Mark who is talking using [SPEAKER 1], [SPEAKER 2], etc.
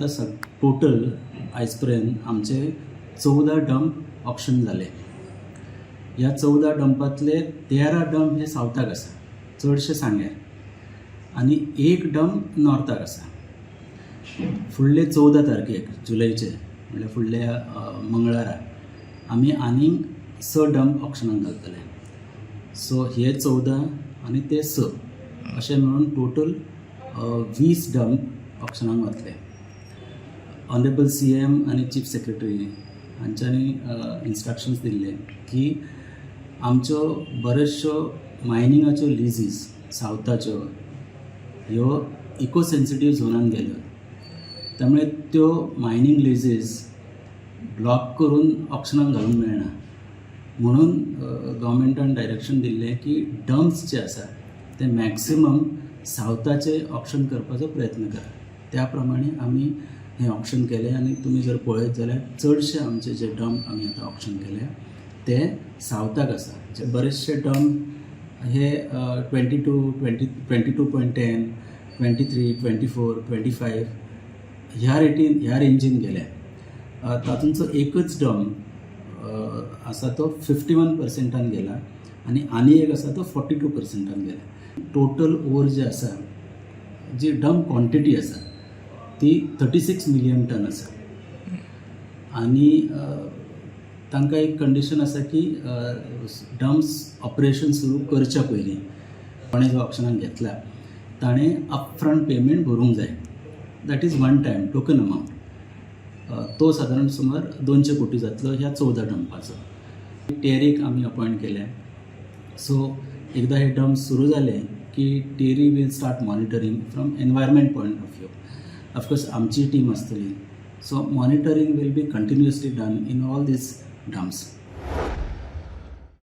[SPEAKER 1] आतां टोटल आयज पर्यंत आमचे 14 डंप ऑप्शन जाले. ह्या 14 डंपातले 13 डंप हे सावथाक आसा, चडशे सांग्यार, आनी एक डंप नॉर्थाक आसा. फुडले 14 तारखेक जुलयचे म्हणल्यार फुडल्या मंगळारा आमी आनीक 6 डंप ऑप्शनाक घालतले. सो हे 14 आनी ते 6 अशें मेळून टोटल 20 डंप ऑप्शनाक वतले. ऑनरेबल CM आनी चीफ सेक्रेटरी हांच्यांनी इन्स्ट्रक्शन्स दिल्ले की आमच्यो बऱ्योचश्यो मायनिंगाच्यो लिजीस सावथाच्यो ह्यो इको सेन्सिटीव झोनान गेल्यो. त्यामुळे त्यो मायनिंग लिजीस ब्लॉक करून ऑप्शनाक घालूंक मेळना. म्हणून गव्हर्मेंटान डायरेक्शन दिल्लें की डंप्स जे आसा ते मॅक्सिमम सावथाचे ऑप्शन करपाचो प्रयत्न करा. त्या प्रमाणे आमी हें ऑप्शन केलें आनी तुमी जर पळयत जाल्यार चडशे आमचे जे डंप आमी आतां ऑप्शन केले ते सावथाक आसा. जे बरेचशे डंप हे 22.10, 23, 24, 25 ह्या रेंजीन गेले. तातूंचो एकच डंप आसा तो 51% गेला आनी एक आसा तो 42% गेला. टोटल ओवर जे आसा, जी डंप क्वॉन्टिटी आसा ती 36 मिलियन टन आसा. आनी तांकां एक कंडिशन आसा की डंप्स ऑपरेशन सुरू करच्या पयलीं कोणें जो ऑप्शनाक घेतला ताणें अपफ्रंट पेमेंट भरूंक जाय. That is one time token amount. तो सादारण सुमार 200 कोटी जातलो ह्या 14 डंपाचो. टेरीक आमी अपॉयंट केल्या. सो एकदां हे डंप सुरू जाले की TERI will start monitoring from environment point of view. Of course आमची टीम आसतली. So monitoring will be continuously done in all these dumps.